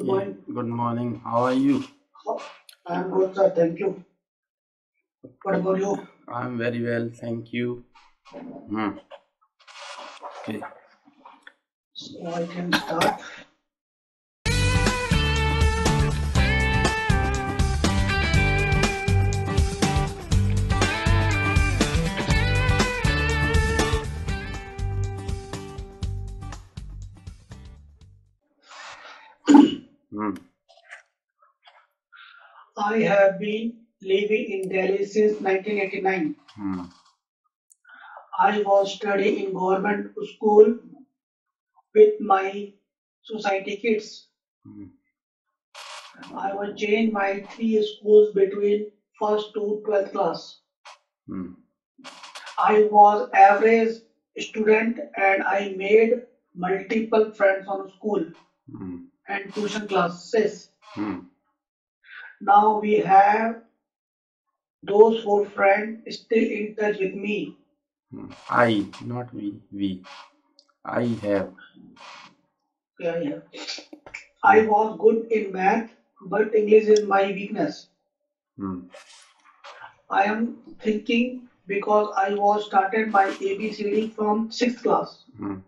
Good Yeah, morning. good morning. How are you? I'm good, sir. Thank you. What about you? I'm very well, thank you. Hmm. Okay. So I can start. Hmm. I have been living in Delhi since 1989. Hmm. I was studying in government school with my society kids. Hmm. I was changed my three schools between first to 12th class. Hmm. I was average student and I made multiple friends on school Hmm. and tuition classes. Hmm. Now we have those four friends still in touch with me. I, not we. We. I have. Yeah, yeah. I Hmm. was good in math, but English is my weakness. Hmm. I am thinking because I was started my ABCD from sixth class. Hmm.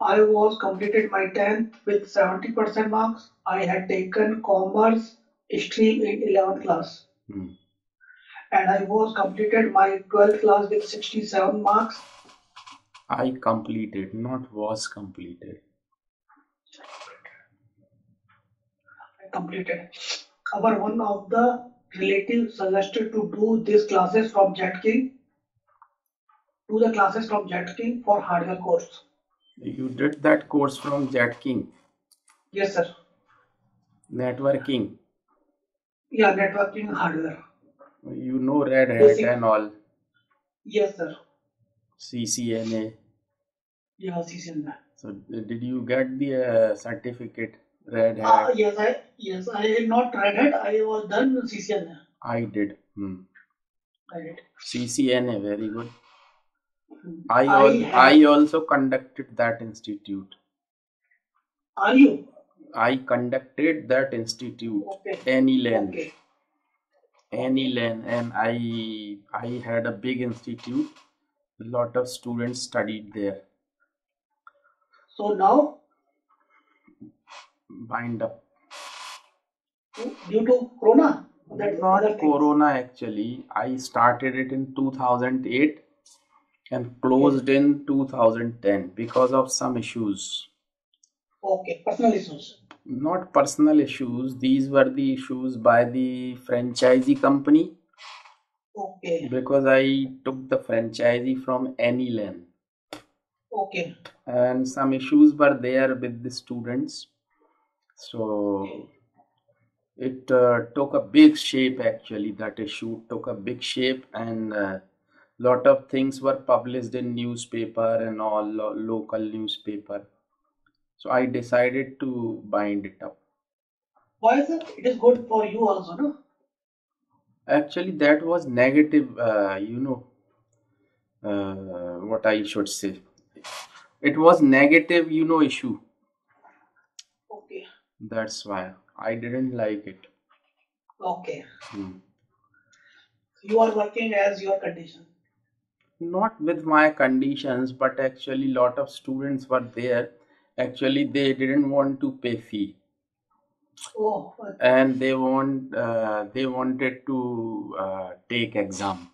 I was completed my 10th with 70% marks. I had taken commerce stream in 11th class. Hmm. And I was completed my 12th class with 67 marks. I completed, not was completed. I completed. Our one of the relatives suggested to do these classes from JetKing, do the classes from JetKing for hardware course. You did that course from Jetking, Yes, sir. networking. Yeah, networking hardware. You know Red Hat Basic. and all, Yes, sir. CCNA. Yeah, CCN. So, did you get the certificate, Red Hat? Yes, I not read it. I was done CCN. I did. Hmm. I did. CCNA, very good. I I have. also conducted that institute. Are you? I conducted that institute, Okay. Anyland, Okay. Okay. Anyland, and I had a big institute. A lot of students studied there. So now, Bind up. due to Corona, that other Not things. Corona actually. I started it in 2008 and Okay. closed in 2010 because of some issues. Okay. Personal issues. Not personal issues, these were the issues by the franchisee company Okay. because I took the franchisee from Anyland Okay. and some issues were there with the students. Okay. So it took a big shape actually. That issue took a big shape and lot of things were published in newspaper and all local newspaper. So I decided to bind it up. Why is it? It is good for you also, no? Actually, that was negative, what I should say. It was negative, issue. Okay. That's why I didn't like it. Okay. Hmm. You are working as your condition. Not with my conditions, but actually, lot of students were there. Actually, they didn't want to pay fee, Oh, and they wanted to take exam.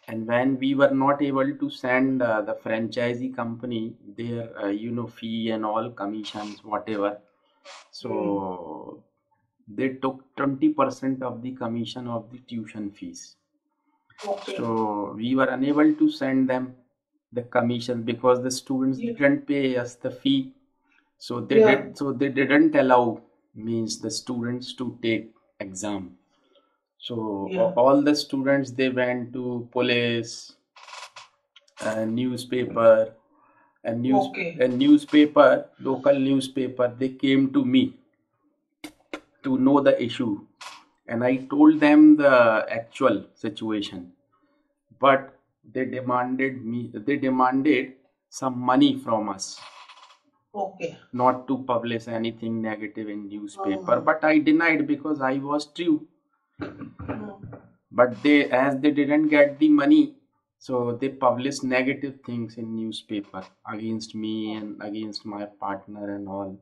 And when we were not able to send the franchisee company their fee and all commissions whatever, hmm. so they took 20% of the commission of the tuition fees. Okay. So we were unable to send them the commission because the students Yeah. didn't pay us the fee. So Yeah. they didn't allow means the students to take exam. So Yeah. all the students they went to police and newspaper Okay. newspaper, local newspaper, they came to me to know the issue and I told them the actual situation, but they demanded some money from us. Okay. not to publish anything negative in newspaper, Uh, but I denied because I was true. mm, But as they didn't get the money, so they published negative things in newspaper against me and against my partner and all.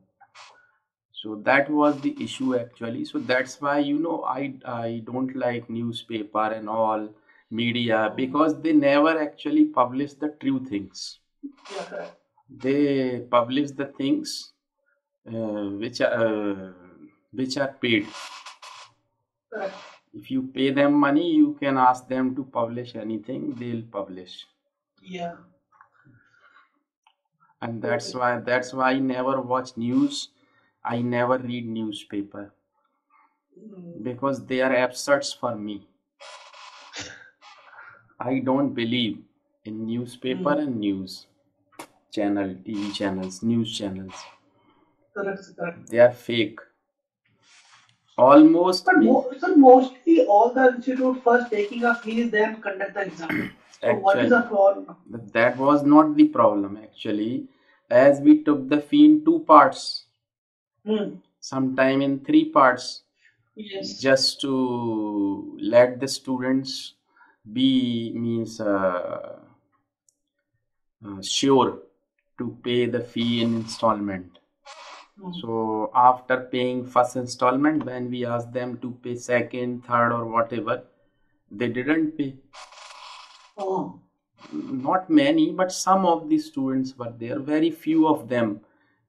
So that was the issue actually. So that's why I don't like newspaper and all media, because they never actually publish the true things. yeah, correct. They publish the things which are paid. Correct. If you pay them money, you can ask them to publish anything, they'll publish. Yeah. And that's why I never watch news. I never read newspaper Mm, because they are absurds for me. I don't believe in newspaper mm, and news channel, TV channels, news channels. correct, sir, correct. They are fake. Almost But me. sir, mostly all the institute first taking a fee, then conduct the exam. So what is Actually, the problem? that was not the problem actually, as we took the fee in two parts, Hmm. sometime in three parts, Yes. just to let the students be means sure to pay the fee in installment. Hmm. So after paying first installment, when we asked them to pay second, third, or whatever, they didn't pay. Oh. Not many, but some of the students were there. Very few of them,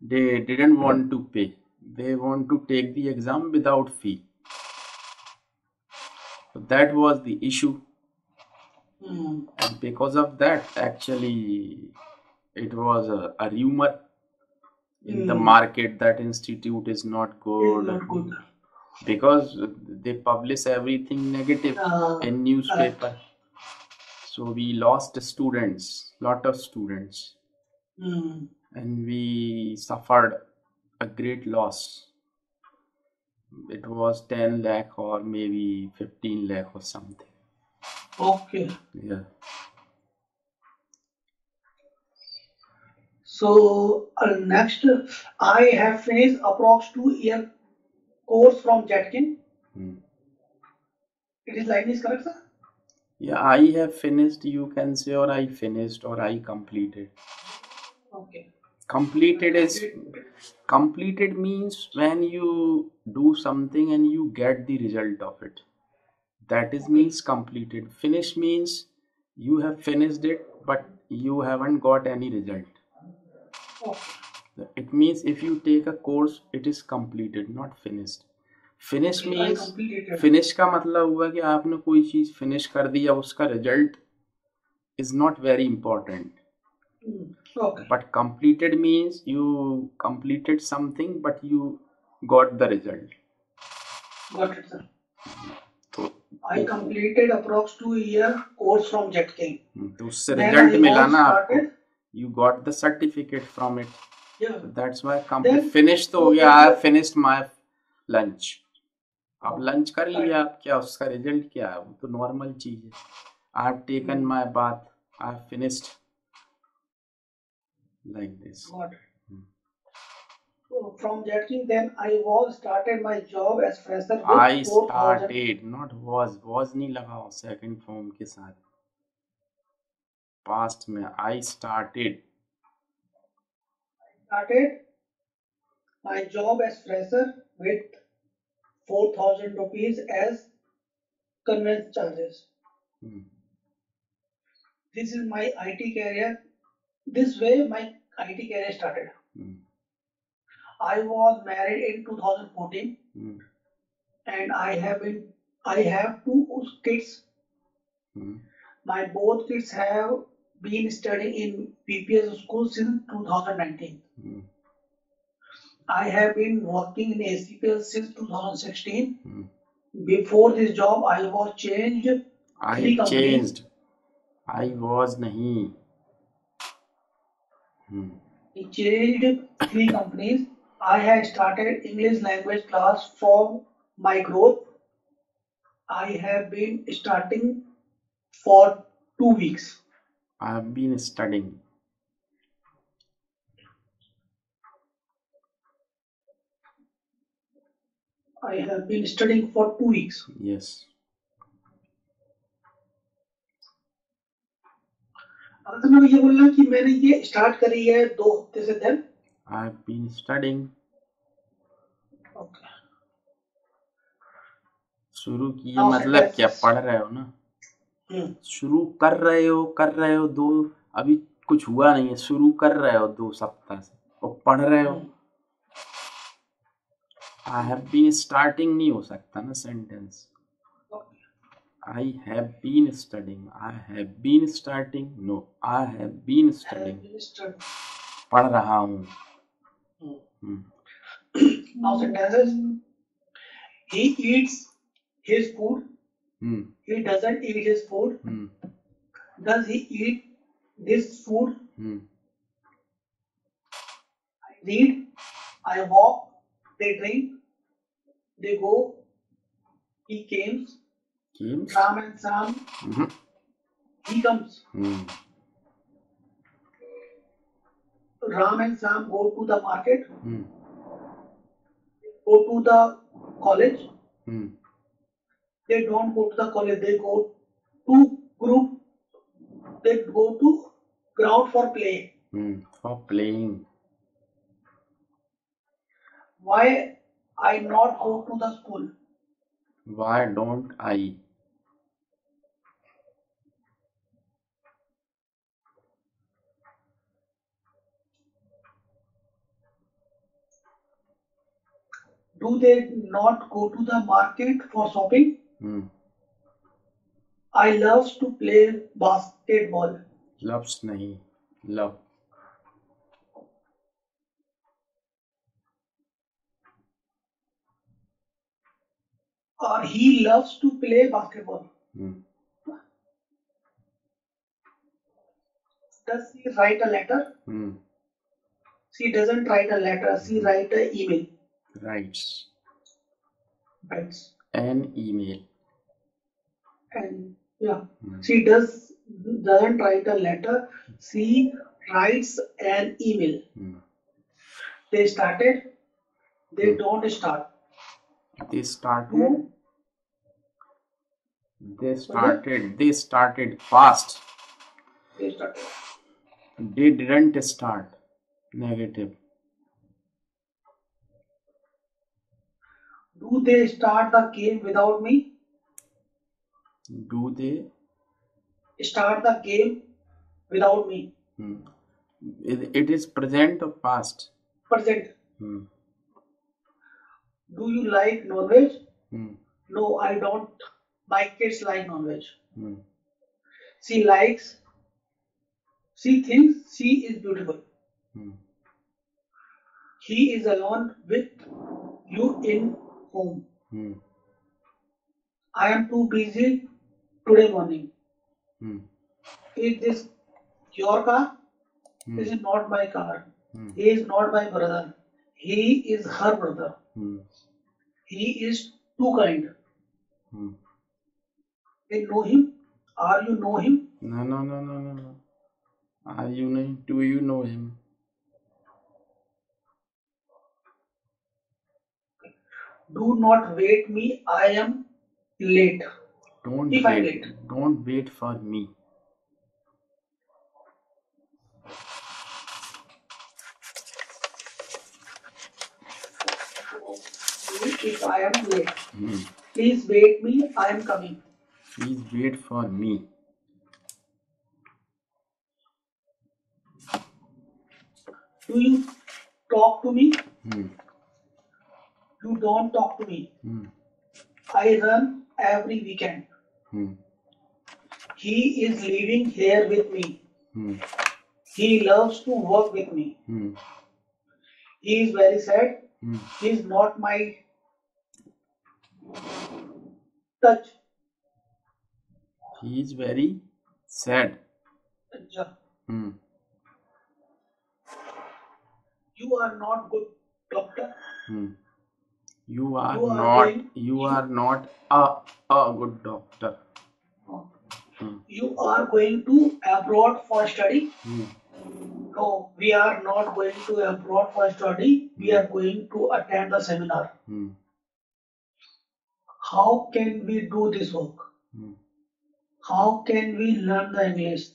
they didn't want to pay. They want to take the exam without fee. So that was the issue. Hmm. And because of that, actually, it was a rumor in the market that institute is not It's good, not good. because they publish everything negative in newspaper. So we lost students, lot of students, Hmm. and we suffered a great loss. It was 10 lakh or maybe 15 lakh or something. Okay. Yeah. So next, I have finished approx 2 year course from Jetkin. Hmm. It is like this, correct, sir? Yeah, I have finished, you can say, or I finished, or I completed. Okay. Completed means when you do something and you get the result of it. That is means completed. Finish means you have finished it, but you haven't got any result. Okay. It means if you take a course, it is completed, not finished. Finish Okay, I means completed. Finish का मतलब हुआ कि आपने कोई चीज finish कर दी, या उसका result is not very important. Okay. But completed means you completed something, but you got the result. Got it, sir. तो I completed approx 2 year course from Jetking. तो उससे Then रिजल्ट I मिला was ना आपको. started. You got the certificate from it. Yeah. So that's why Then finish तो हो गया. I have finished my lunch. अब लंच कर लिया, आप क्या उसका रिजल्ट क्या है? वो तो नॉर्मल चीज है. I have taken my bath. I have finished like this. Got it. So from Jetking, then I was started my job as fresher with I 4,000. started, not was नहीं लगा सेकंड फॉर्म के साथ. Past में I started my job as fresher with 4,000 rupees as conveyance charges. This is my IT career. This way my IT career started. I was married in 2014, and I have two kids. My both kids have been studying in PPS school since 2019. I have been working in ACPL since 2016. Before this job, I was changed three companies. I was नहीं. I changed 3 companies. I had started English language class for my growth. I have been starting for 2 weeks. I have been studying. I have been studying for 2 weeks. Yes. अगर मैं ये बोलना कि मैंने ये start करी है 2 हफ्ते से, then I've been studying. okay. शुरू किए Now मतलब क्या, sentences. पढ़ रहे हो ना, शुरू कर रहे हो दो, अभी कुछ हुआ नहीं है, शुरू कर रहे हो 2 सप्ताह से और पढ़ रहे हो। आई हैव बीन स्टार्टिंग नहीं हो सकता ना sentence. I have been studying. I have been starting. No, I have been studying. पढ़ रहा हूँ। Now sentences. He eats his food. He doesn't eat his food. Does he eat this food? I read. I walk. They drink. They go. He came. Ram and Sam. He comes. Ram and Sam go to the market. Go to the college. They don't go to the college. They go to group. They go to ground for play. For playing. Why I not go to the school? Why don't I? Do they not go to the market for shopping? I love to play basketball. Loves नहीं, love. Or he loves to play basketball. Does he write a letter? She doesn't write a letter. She write an email. Writes. An email. And yeah, she doesn't write a letter. She writes an email. They started. They don't start. They started. They started fast. They started. They didn't start. Negative. Do they start the game without me? Do they start the game without me? It is present or past? Present. Do you like non-veg? No, I don't. My kids like non-veg. She likes. She thinks she is beautiful. He is alone with you in home. I am too busy today morning. Is this your car? This is not my car. He is not my brother. He is her brother. He is too kind. They know him. Are you know him? No. Are you know? Do you know him? Do not wait me. I am late. Don't wait for me. If I am late. Please wait me. I am coming. Please wait for me. Do you talk to me? You don't talk to me. I run every weekend. He is living here with me. He loves to work with me. He is very sad. He is not my touch. He is very sad. You are not good doctor. You are not a good doctor. You are going to abroad for study? No, we are not going to abroad for study. We are going to attend the seminar. how can we do this work? Hmm. How can we learn the English?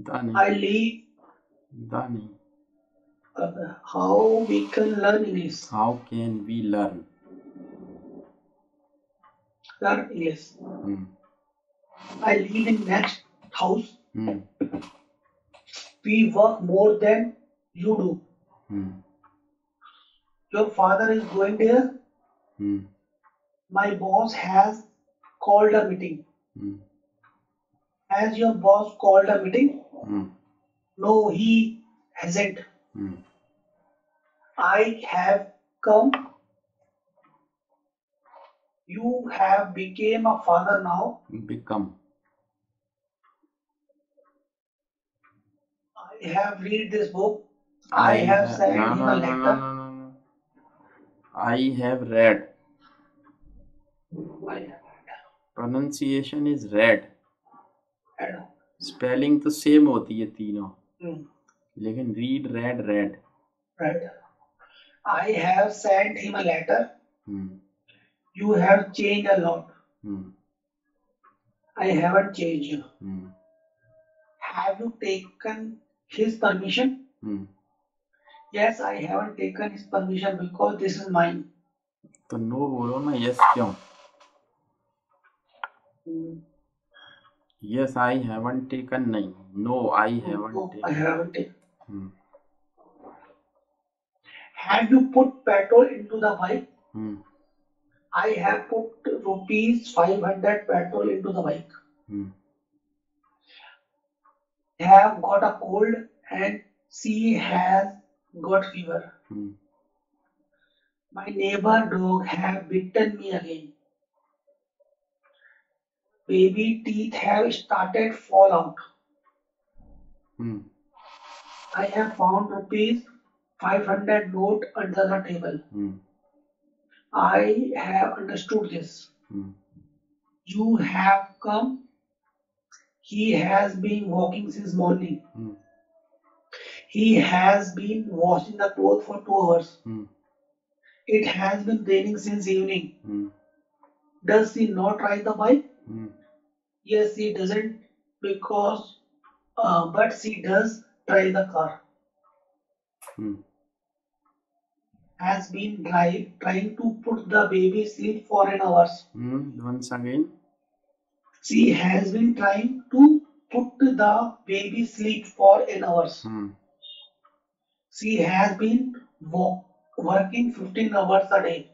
Dani. I leave. Dani. How we can learn English? How can we learn? Learn English. Hmm. I live in next house. Hmm. We work more than you do. Hmm. Your father is going there. Hmm. My boss has called a meeting. Hmm. Has your boss called a meeting? Hmm. No, he hasn't. Hmm. I have come. You have became a father now. Become. I have read this book. I have sent No, him no, a no, no, letter. no, no, no. I have read. I have Pronunciation is read. read. Spelling तो same होती है तीनों, Hmm. लेकिन read red red. Right. I have sent him a letter. Hmm. You have changed a lot. Hmm. I haven't changed. Hmm. Have you taken his permission? Hmm. Yes, I haven't taken his permission because this is mine. तो no बोलो ना, yes क्यों? Hmm. Yes I haven't taken नहीं, no I haven't No, I taken. haven't taken. Hmm. Have you put petrol into the bike? Hmm. I have put rupees 500 petrol into the bike. Hmm. Have got a cold and she has got fever. Hmm. My neighbor dog have bitten me again. Baby teeth have started fall out. Hmm. I have found rupees 500 note under the table. Hmm. I have understood this. Hmm. You have come. He has been walking since morning. Hmm. He has been washing the clothes for 2 hours. Hmm. It has been raining since evening. Hmm. Does he not ride the bike? Hmm. Yes, he doesn't because, but she does drive the car. Hmm. Has been trying to put the baby sleep for an hour. Hmm. Once again. She has been trying to put the baby sleep for an hour. Hmm. She has been working 15 hours a day.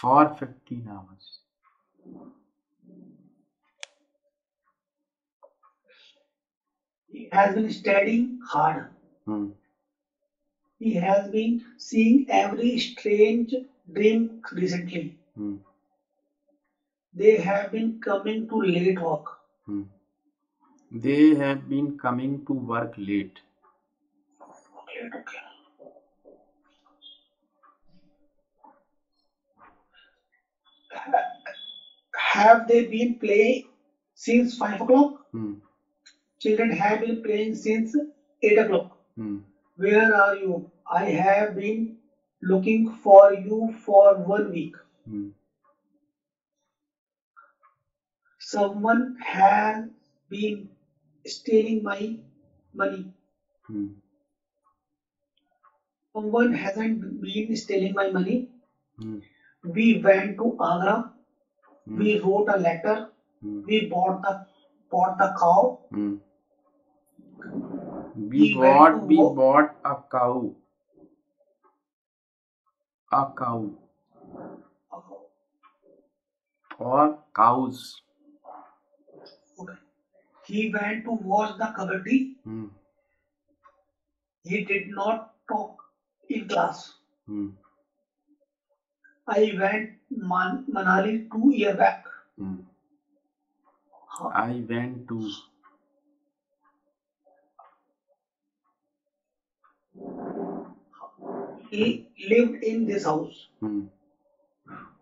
For 15 hours. He has been studying hard. Hmm. He has been seeing every strange dream recently. Hmm. They have been coming to late work. Hmm. They have been coming to work late. Okay. Have they been playing since 5 o'clock? Hmm. Children have been playing since 8 o'clock. Hmm. Where are you? I have been looking for you for 1 week. Hmm. Someone has been stealing my money. Hmm. Someone hasn't been stealing my money. Hmm. We went to Agra. Hmm. We wrote a letter. Hmm. We bought the cow. Hmm. We went to bought a cow. A cow. Or cows. Okay. He went to watch the kabaddi. Hmm. He did not talk in class. Hmm. I went Manali 2 years back. Hmm. I went to. He lived in this house. Hmm.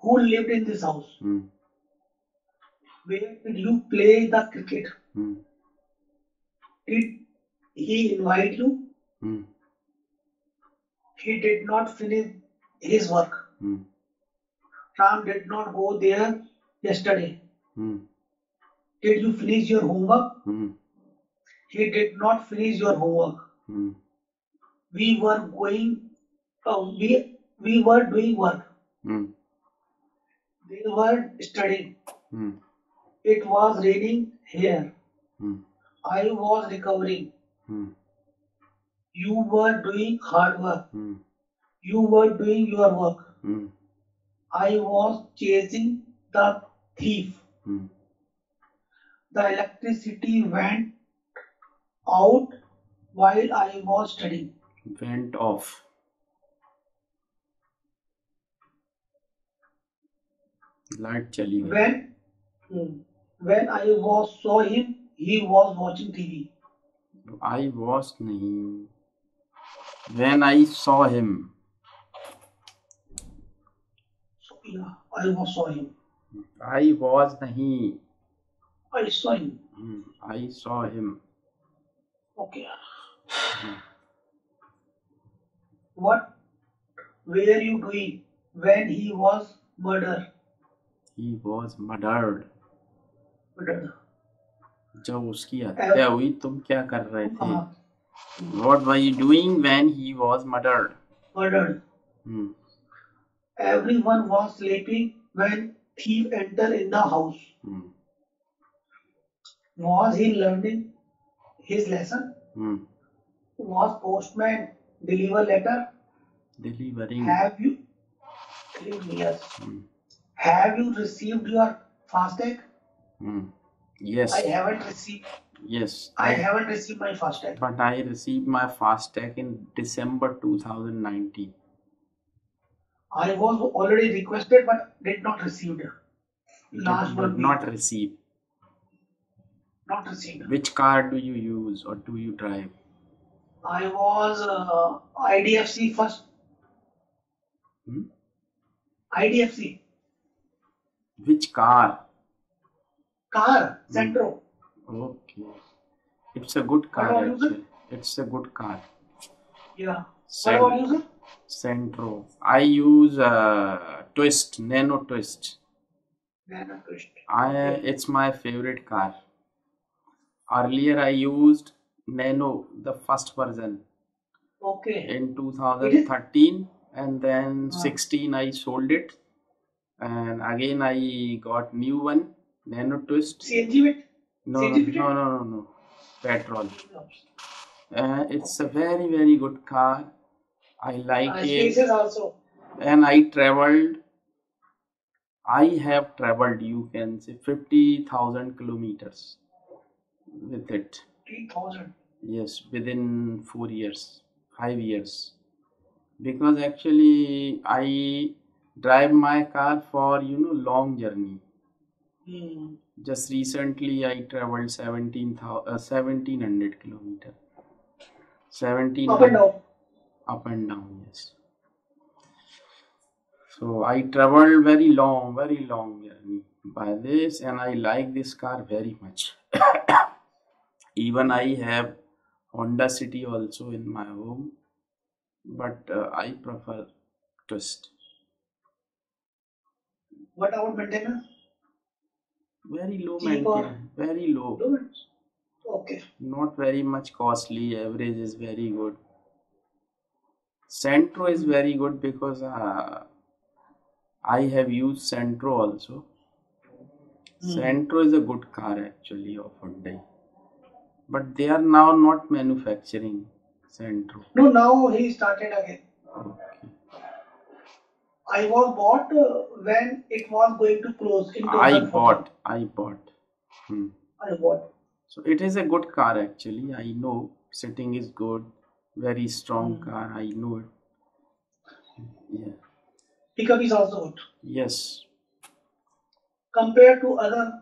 Who lived in this house? Hmm. Where did you play the cricket? Hmm. Did he invite you? Hmm. He did not finish his work. Hmm. Ram did not go there yesterday. Hmm. Did you finish your homework? Hmm. He did not finish your homework. Hmm. We were going. We were doing work. Hmm. They were studying. Hmm. It was raining here. Hmm. I was recovering. Hmm. You were doing hard work. Hmm. You were doing your work. Hmm. I was chasing the thief. Hmm. The electricity went out while I was studying. Went off. Light चली गई. When I saw him, he was watching TV. I was नहीं. When I saw him. So yeah, I saw him. I was नहीं. I saw him. I saw him. Okay. What were you doing when he was murdered? He was murdered. Murdered. जब उसकी हत्या हुई तुम क्या कर रहे थे? हाँ. What were you doing when he was murdered? Murdered. Everyone was sleeping when thief entered in the house. Was he learning his lesson? Was postman deliver letter? Delivering. Have you? Yes. Have you received your FASTag? Yes. I haven't received. Yes. I haven't received my FASTag. But I received my FASTag in December 2019. I was already requested but did not receive. Last But 1 week. not received. Not received. Which car do you use or do you drive? I was IDFC first. IDFC. Which car? Car. Centro. Okay. It's a good car What about you, actually. It's a good car. Yeah. What about you, sir? Centro. I use Twist, Nano Twist. Nano Twist. It's my favorite car. Earlier I used Nano, the first version. Okay. In 2013 and then 16 I sold it. And again I got new one, Nano Twist. CNG with? No. Petrol. It's a very, very good car. I like it. Spaces also. And I have traveled, you can say, 50,000 kilometers with it. 50,000? Yes, within 4 years, 5 years. Because actually I drive my car for, long journey. Just recently I traveled 1700 kilometers. 17 Up and down. Up and down, yes. So I traveled very long journey by this, and I like this car very much. Even I have Honda City also in my home, but I prefer Twist. What about maintenance? Very low Cheap or- maintenance, very low. Okay. Not very much costly. Average is very good. Centro is very good because I have used Centro also. Centro is a good car actually of Hyundai. But they are now not manufacturing Centro. No, now he started again. Okay. I was bought when it was going to close in I 2014. bought. I bought. So it is a good car actually. I know sitting is good. Very strong car. I know it. Yeah. Pickup is also good. Yes. Compared to other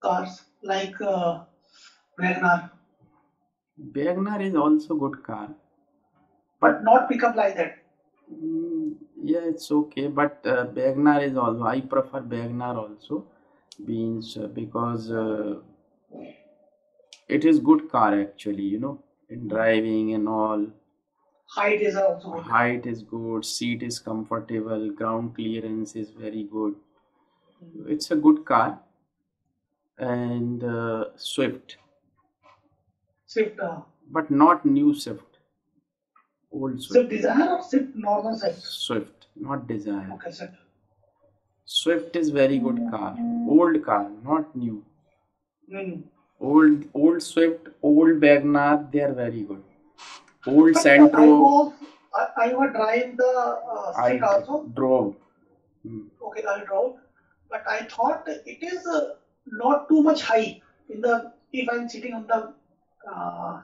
cars like Wagoner, Wagoner is also good car. but not pickup like that. Yeah, it's okay. But Wagoner is also. I prefer Wagoner also, because it is good car actually. In driving and all. Height is also good. Height is good, seat is comfortable, ground clearance is very good. It's a good car. And Swift, Swift, but not new Swift, old Swift Swift. Desire or Swift normal Swift? Swift, not Desire. Okay, Swift. Swift is very good car, old car, not new. Hmm. Old Swift, old Wagoner, they are very good. Old But Santro, I was drive the I Swift also. drove. Hmm. Okay, I drove, but I thought it is not too much high in the if I'm sitting on the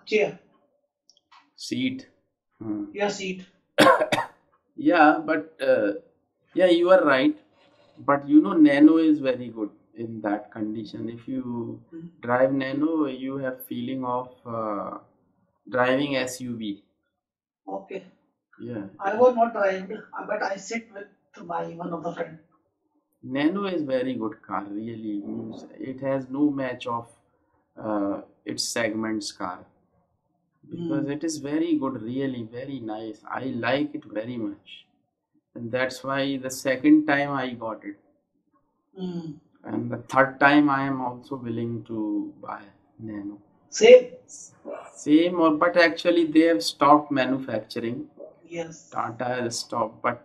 chair, Seat. Hmm. your seat. Yeah, but yeah, you are right. But you know, Nano is very good in that condition. If you drive Nano, you have feeling of driving SUV. Okay, Yeah, I was not driving, but I sit with my one of the friend. Nano is very good car. Really, means it has no match of its segments car because it is very good. Really, very nice. I like it very much, and that's why the second time I got it. Hmm. And the third time I am also willing to buy Nano. Same. But actually they have stopped manufacturing. Yes. Tata has stopped. But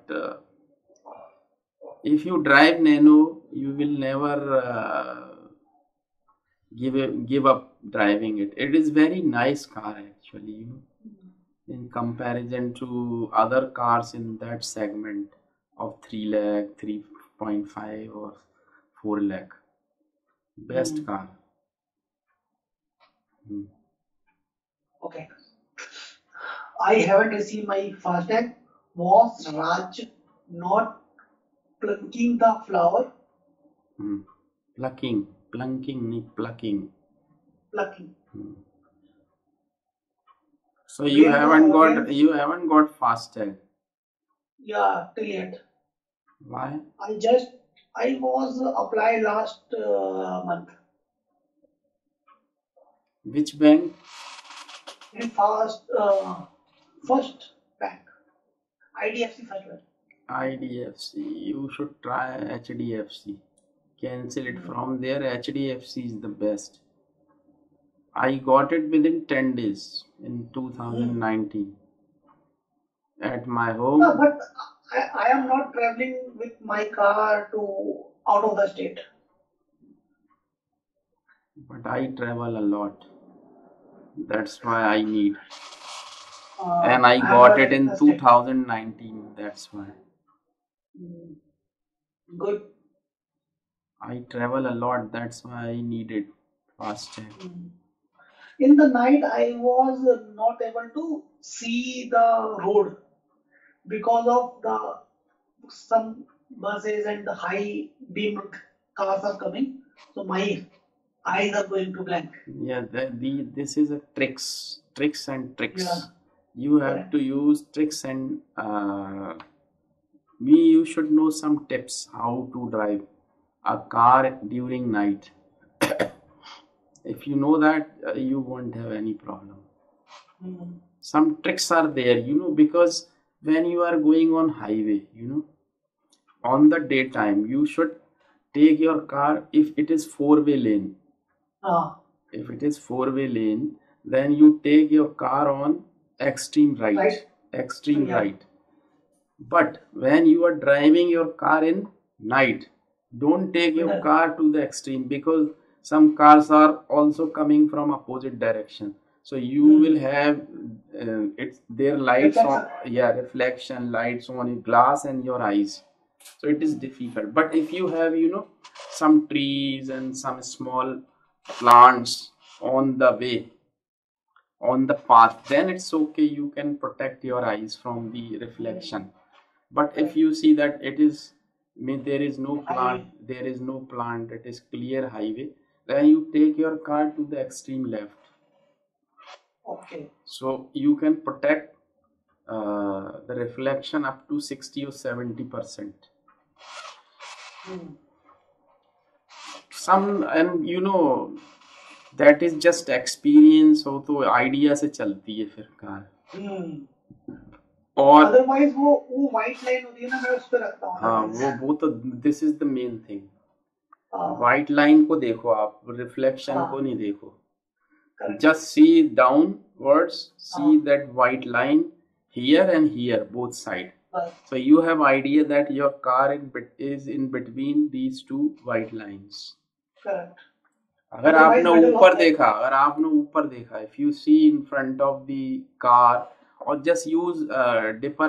if you drive Nano, you will never give up driving it. It is very nice car actually, you know, in comparison to other cars in that segment of 3 lakh, 3.5 or 4 lakh. Best car. Okay. I haven't received my FASTag. Was Raj not plucking the flower? Plucking. Plucking. So you When the haven't got FASTag. Yeah, till yet. Why? I was applied last month Which bank? in first bank, IDFC First Bank. IDFC. You should try HDFC. Cancel it from there. HDFC is the best. I got it within 10 days in 2019 at my home. No, but I am not traveling with my car to out of the state. But I travel a lot. That's why I need. And I am got not it in interested. 2019. That's why. Good. I travel a lot. That's why I needed FASTag. In the night, I was not able to see the road because of some buses and the high beam cars are coming. So my eyes are going to blank. Yeah, this is a tricks and tricks. Yeah. You have to use tricks and you should know some tips how to drive a car during night. If you know that, you won't have any problem. Some tricks are there, you know, because when you are going on highway, you know, on the daytime, you should take your car if it is four-way lane. If it is four-way lane, then you take your car on extreme right. Extreme right. But when you are driving your car in night, don't take your car to the extreme because some cars are also coming from opposite direction. So you will have their lights on, reflection lights on your glass and your eyes. So it is difficult. But if you have, you know, some trees and some small plants on the way, on the path, then it's okay. You can protect your eyes from the reflection. But if you see that there is no plant, it is clear highway, then you take your car to the extreme left. Okay. So you can protect the reflection up to 60 or 70%. And you know, that is just experience हो तो idea से चलती है फिर car. और otherwise वो white line होती है ना, मैं उस पे रखता हूँ हाँ अदरवाइज। वो तो this is the main thing. हाँ व्हाइट लाइन को देखो आप, रिफ्लेक्शन को हाँ नहीं देखो। Correct. Just see downwards, see हाँ that white line here and here, both side. बस So you have idea that your car is in between these two white lines. Correct. अगर अदरवाइज आपने मिडिल ऊपर होता है। देखा, अगर आपने ऊपर देखा, if you see in front of the car, और just use dipper,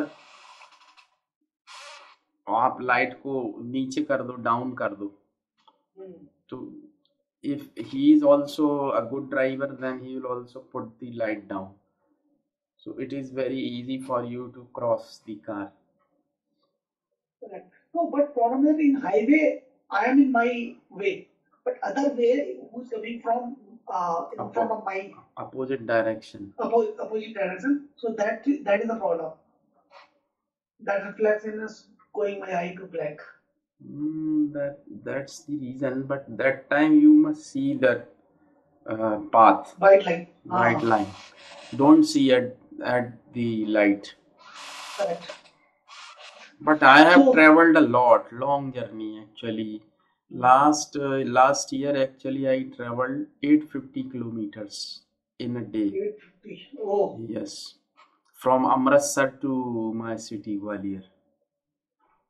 आप लाइट को नीचे कर दो, डाउन कर दो, तो if he is also a good driver, then he will also put the light down. So it is very easy for you to cross the car. Correct. No, but problem is in highway, I am in my way, but other way who's coming from in front Oppo- of my Opposite direction. opposite direction. So that is the problem. That reflection is going my eye to black. That's the reason. But that time you must see that path, White line. white line. Don't see at the light. Correct. But I have So traveled a lot, long journey actually. Last year actually I traveled 850 kilometers in a day. 850. Oh, Yes, from Amritsar to my city Gwalior.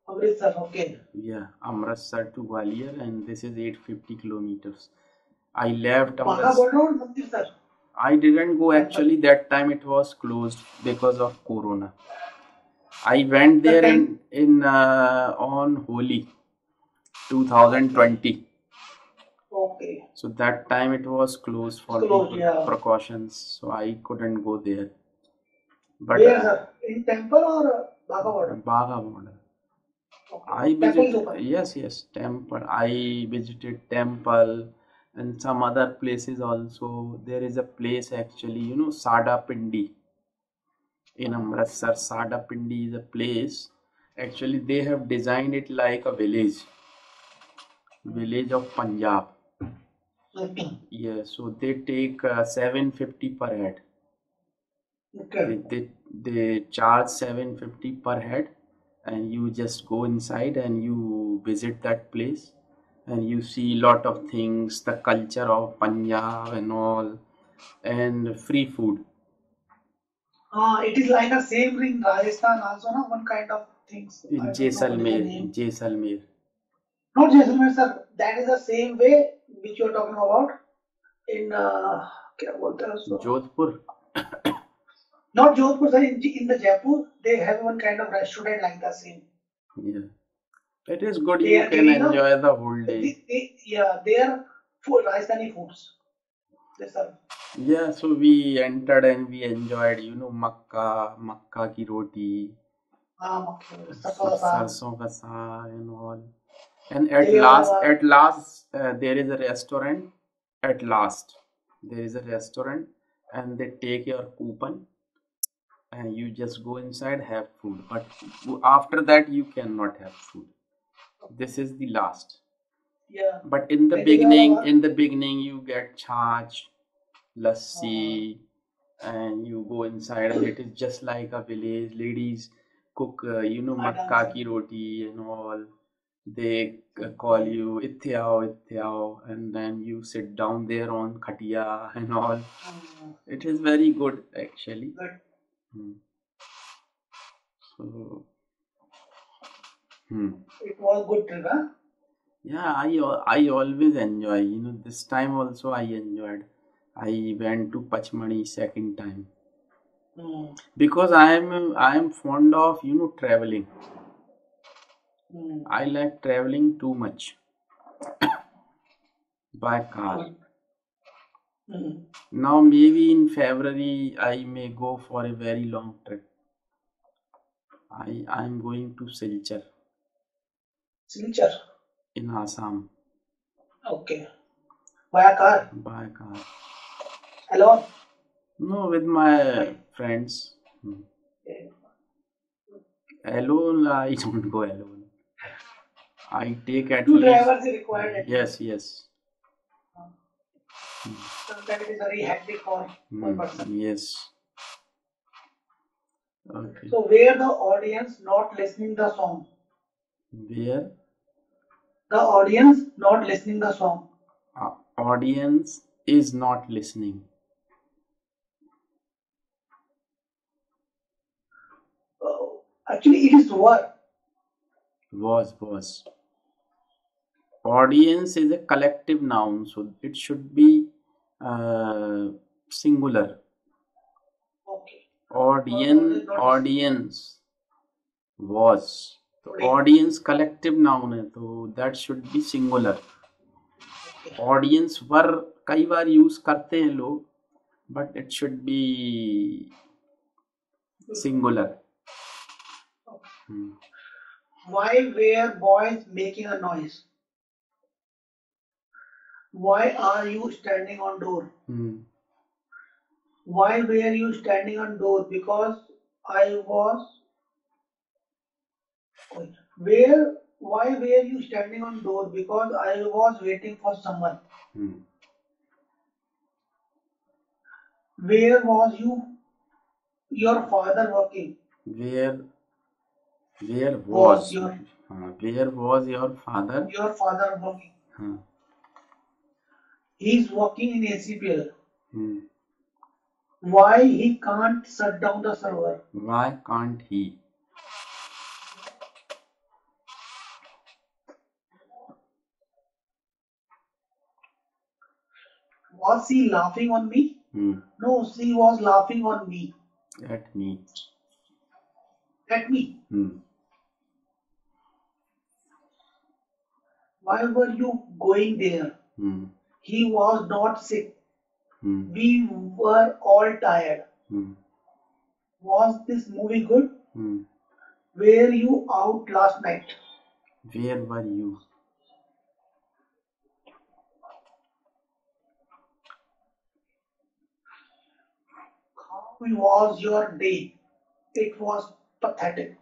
Amritsar. Okay. Yeah, Amritsar to Gwalior, and this is 850 kilometers. I left Baka Amritsar. border or Amritsar? I didn't go Temple. actually, that time it was closed because of Corona. I went The there time. in on Holi 2020. Okay. So that time it was closed for the Closed. Yeah. precautions, so I couldn't go there. But Where sir? In temple or Baka border? Baga border. Okay. I Temple is visited, open. yes, temple. I visited temple and some other places also. There is a place actually, Sada Pindi in Amritsar. Sada Pindi is a place. Actually, they have designed it like a village of Punjab. Okay. Yeah, so they take 750 per head. Okay. They charge 750 per head, and you just go inside and you visit that place, and you see lot of things, the culture of Punjab and all, and free food. It is like a same in Rajasthan also, no? One kind of things. I In don't know what is the Jaisalmer, name. Jaisalmer. Not Jaisalmer, sir. That is the same way which you are talking about in क्या बोलते हैं उसको? Jodhpur. Not Jodhpur, sir. In the Jaipur, they have one kind of restaurant like the same. Yeah, it is good. They You are can giving a enjoy the whole day. they are food, Rajasthani foods. They serve. Yeah, so we entered and we enjoyed, makka ki roti, Sarson ka saag. sarson ka saag and all. And Jalebi. at last, there is a restaurant. At last, there is a restaurant, and they take your coupon, and you just go inside, have food. But after that, you cannot have food. This is the last. Yeah. But in the beginning, you get charged lassi, and you go inside, and it is just like a village. Ladies cook, makka ki roti and all. They call you itthe aao, and then you sit down there on khatiya and all. It is very good actually. Good. Hmm. So, hmm. It was good trip, huh? Yeah, I always enjoy. This time also I enjoyed. I went to Pachmani second time because I am fond of traveling. I like traveling too much by car. Now maybe in February I may go for a very long trip. I am going to Silchar Silchar. in Assam Okay. Via car. by car. Alone. No, with my friends. Alone, I don't go alone. I take at Two least. drivers is required. Yes, yes. Sometimes it is very hectic for one person. Yes. Okay. So where the audience not listening the song. Where The audience not listening the song. audience is not listening. Actually, it is were. Was. Audience is a collective noun, so it should be singular. Okay. Audience not Audience was. तो Today. audience collective noun है, तो that should be singular. Okay. Audience वर कई बार use करते हैं लोग, but it should be singular. Why were boys making a noise? Why are you standing on door? Why were you standing on door? Because I was. Why were you standing on door? Because I was waiting for someone. Where was your father working? Where Was was your where was your father? your father working? He's working in ACPL. Why he can't shut down the server? Why can't he? Was she laughing on me? No, she was laughing on me. At me. At me. Why were you going there? He was not sick. We were all tired. Was this movie good? Were you out last night? Where were you? How was your day? It was pathetic.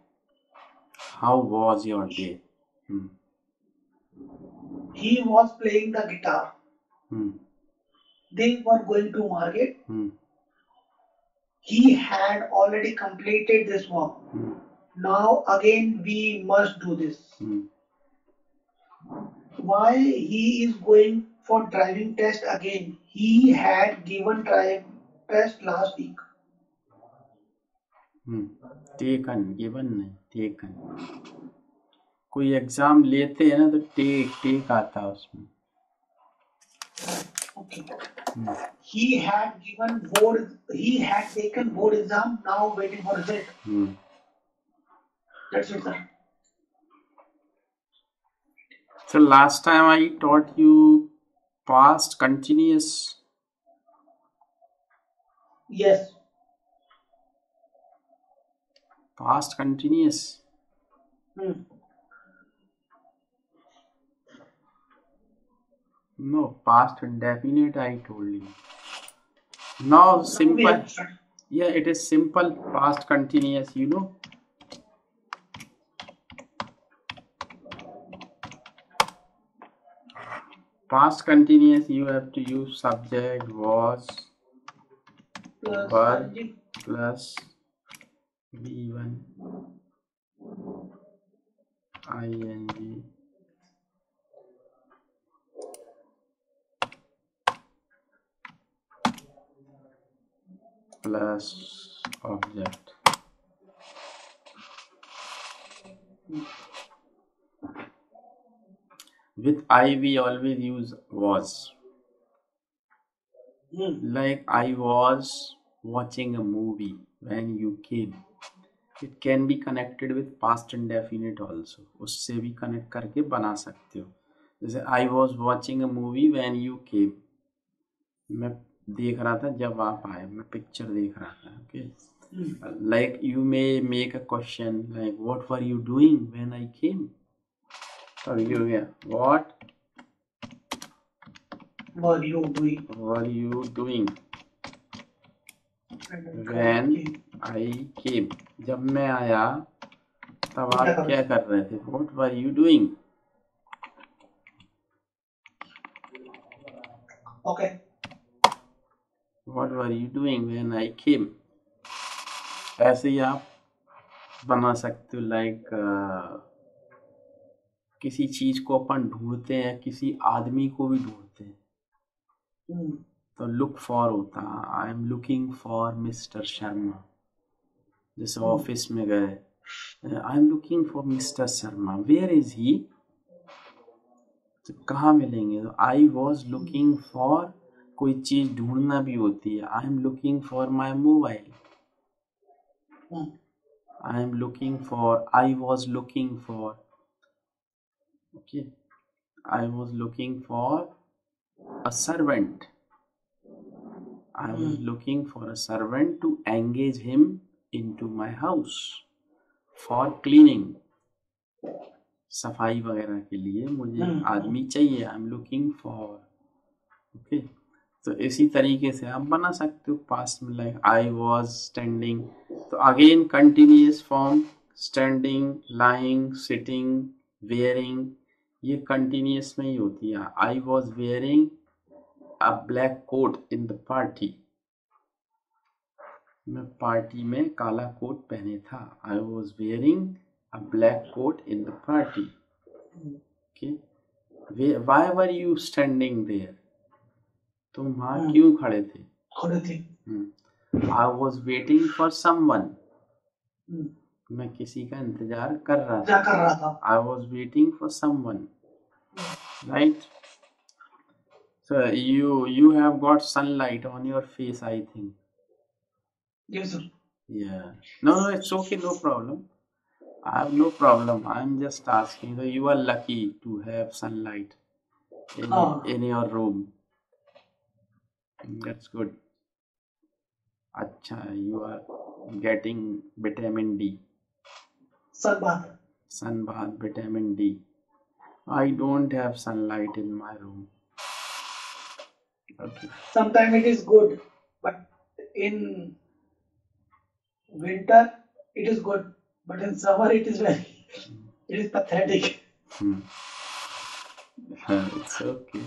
How was your day? He was playing the guitar. They were going to market. He had already completed this work. Now again we must do this. Why he is going for driving test again? He had given drive test last week. Taken, given नहीं, taken. कोई exam लेते हैं ना तो take आता है उसमें. Okay. He had taken board exam, now waiting for result. That's it, sir. So last time I taught you past continuous. Yes. Past continuous. No, past indefinite I told you. Now simple. Yeah, it is simple past continuous, you know. Past continuous, you have to use subject, was, verb plus V1 ing plus object. With I we always use was. Like I was watching a movie when you came. It can be connected with past indefinite also. उससे भी connect करके बना सकते हो. जैसे I was watching a movie when you came. मैं देख रहा था जब आप आए. मैं पिक्चर देख रहा था. Okay. Like you may make a question like what were you doing when I came? So what were you doing? When I came. जब मैं आया तब आप क्या कर रहे थे? What were you doing? Okay. What were you doing when I came? ऐसे ही आप बना सकते हो लाइक किसी चीज को अपन ढूंढते हैं, किसी आदमी को भी ढूंढते हैं, हम्म, तो लुक फॉर होता, I am looking for mister Sharma. जैसे ऑफिस में गए, I am looking for mister Sharma, where is he, तो कहाँ मिलेंगे? तो आई वॉज लुकिंग फॉर, कोई चीज ढूंढना भी होती है, आई am looking for my mobile, hmm, I am looking for, I was looking for, okay, I was looking for a servant. I was looking for a servant to engage him into my house for cleaning. सफाई वगैरह के लिए मुझे आदमी चाहिए, आई am looking for, okay. तो इसी तरीके से आप बना सकते हो पास्ट में, लाइक आई वॉज स्टैंडिंग, तो again continuous form, standing, lying, sitting, wearing, ये कंटिन्यूअस में ही होती है। I was wearing a black coat in the party, मैं पार्टी में काला कोट पहने था, I was wearing a black coat in the party, okay, why were you standing there, तुम वहाँ क्यों खड़े थे? खड़े थे। I was waiting for someone, मैं किसी का इंतजार कर रहा था, I was waiting for someone, right? So you have got sunlight on your face, I think. Yes, sir. Yeah. No, it's okay, no problem. I have no problem. I'm just asking. So you are lucky to have sunlight in your room. That's good. Acha, you are getting vitamin D. Sunbath, vitamin D. I don't have sunlight in my room. Okay. Sometimes it is good, but in winter it is good, but in summer it is pathetic. It's okay.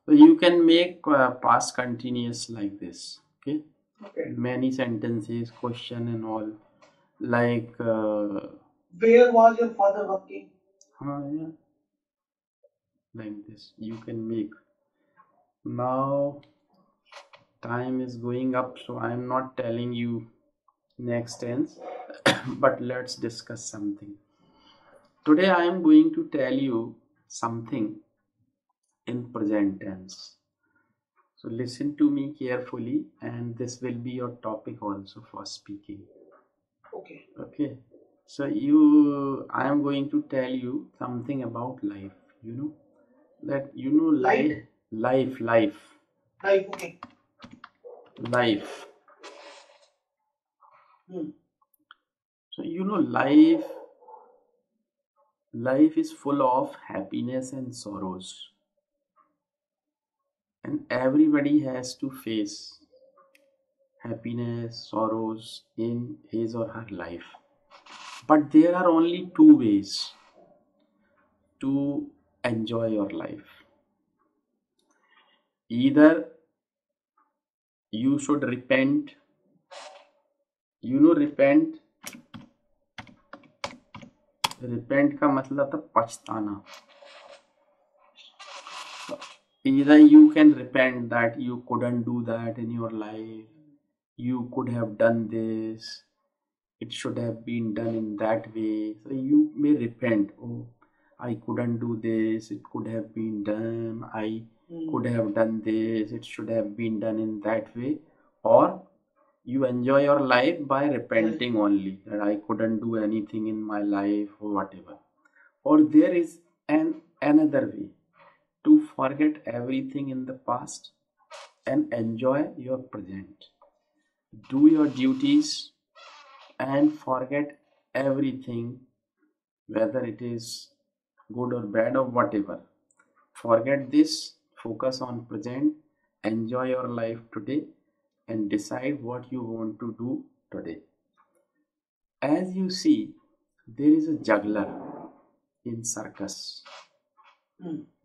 So you can make past continuous like this. Okay. Many sentences, question and all. Like where was your father working? Yeah. Like this you can make. Now time is going up, so I am not telling you next tense but let's discuss something. Today I am going to tell you something in present tense. So listen to me carefully, and this will be your topic also for speaking. Okay. So I am going to tell you something about life. Life. Okay. Life. So life is full of happiness and sorrows, and everybody has to face happiness, sorrows in his or her life. But there are only two ways to enjoy your life. Either you should repent. Repent का मतलब था पछताना. Either you can repent that you couldn't do that in your life. You could have done this. It should have been done in that way. So you may repent. Oh, I couldn't do this. It could have been done. I could have done this. It should have been done in that way. Or you enjoy your life by repenting only, that I couldn't do anything in my life or whatever. Or there is another way to forget everything in the past and enjoy your present. Do your duties and forget everything, whether it is good or bad or whatever. Forget this, focus on present, enjoy your life today, and decide what you want to do today. As you see, there is a juggler in circus.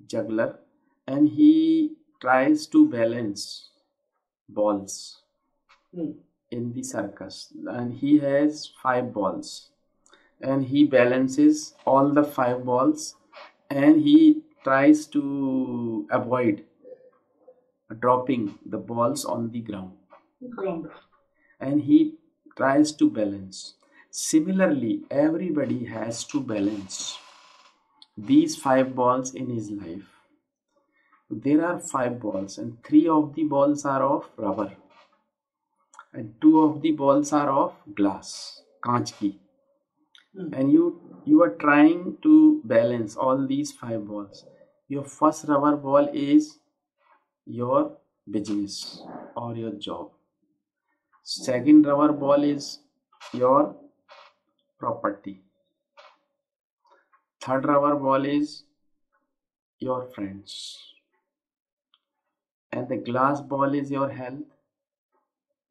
Juggler, and he tries to balance balls in the circus, and he has 5 balls, and he balances all the 5 balls, and he tries to avoid dropping the balls on the ground, Ground. and he tries to balance. Similarly, everybody has to balance these 5 balls in his life. There are 5 balls, and 3 of the balls are of rubber, and 2 of the balls are of glass, कांच की. And you are trying to balance all these 5 balls. Your first rubber ball is your business or your job. Second rubber ball is your property. Third rubber ball is your friends. And the glass ball is your health.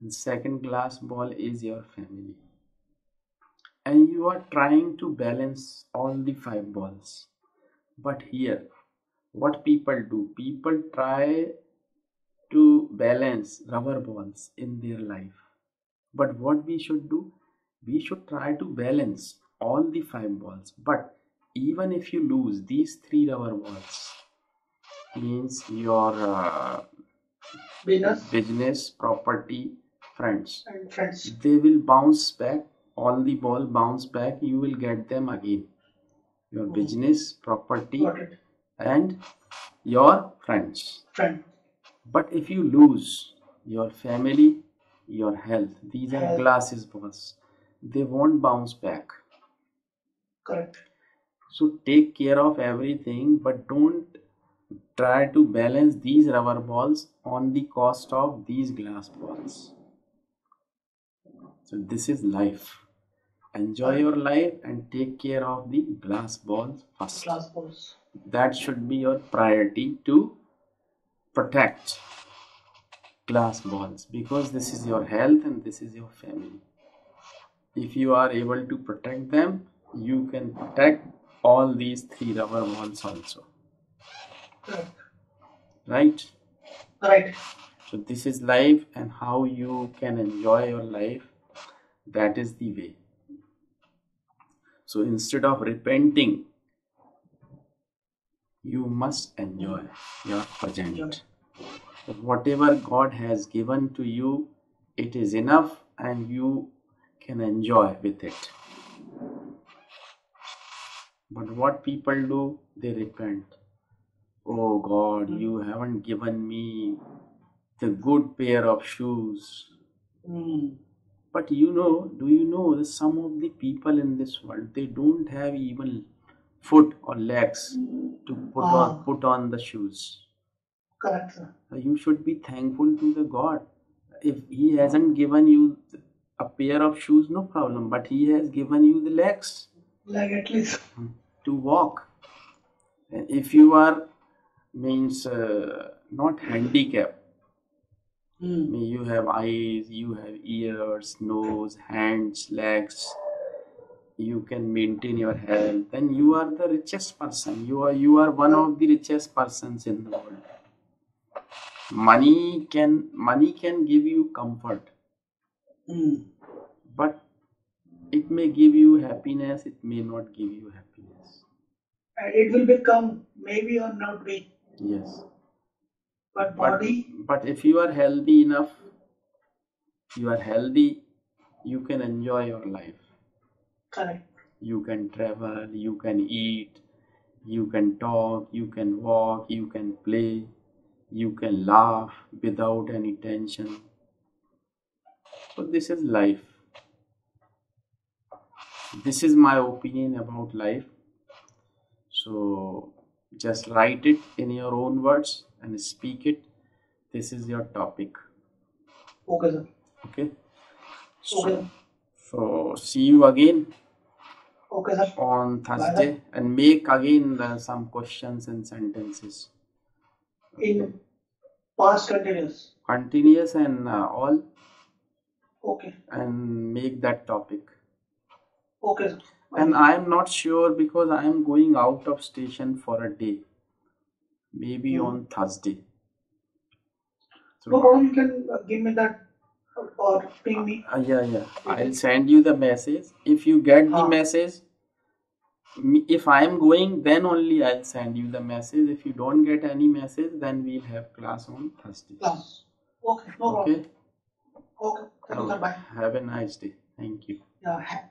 And second glass ball is your family. And you are trying to balance all the 5 balls. But here, what people do, people try to balance rubber balls in their life. But what we should do, we should try to balance all the 5 balls. But even if you lose these 3 rubber balls, means your business, property, friends, And friends. they will bounce back. All the ball bounce back. You will get them again. Your business, property, Got it. and your friends. Friend. But if you lose your family, your health, these are Health. glasses balls. They won't bounce back. Correct. So take care of everything, but don't try to balance these rubber balls on the cost of these glass balls. So this is life. Enjoy your life and take care of the glass balls first. Glass balls. That should be your priority, to protect glass balls, because this is your health and this is your family. If you are able to protect them, you can protect all these 3 rubber balls also. Correct. Right? Right. So this is life, and how you can enjoy your life, that is the way. So instead of repenting, you must enjoy your present. Whatever God has given to you, it is enough, and you can enjoy with it. But what people do, they repent. Oh God, you haven't given me the good pair of shoes. But do you know that some of the people in this world, they don't have even foot or legs to put on the shoes. Correct, sir. You should be thankful to the God. If He hasn't given you a pair of shoes, no problem. But He has given you the legs Like at least. to walk. And if you are not handicapped, you have eyes, you have ears, nose, hands, legs, you can maintain your health, then you are the richest person. You are one of the richest persons in the world. Money can give you comfort, but it may give you happiness, it may not give you happiness. And it will become maybe or not be. Yes. But body. But if you are healthy enough, you can enjoy your life. Correct. You can travel, you can eat, you can talk, you can walk, you can play, you can laugh without any tension. So this is life. This is my opinion about life. So just write it in your own words and speak it. This is your topic. Okay, sir. Okay. Okay. So see you again. Okay, sir. On Thursday, and make again some questions and sentences. In past continuous. Continuous and all. Okay. And make that topic. Okay, sir. And I am not sure, because I am going out of station for a day. Maybe on Thursday. So no problem. You can give me that or ping me. Yeah. I'll send you the message. If you get the हाँ message, if I am going, then only I'll send you the message. If you don't get any message, then we'll have class on Thursday. class. Okay, no problem. Okay? Okay, thank you, sir. Bye. Have a nice day. Thank you. Yeah.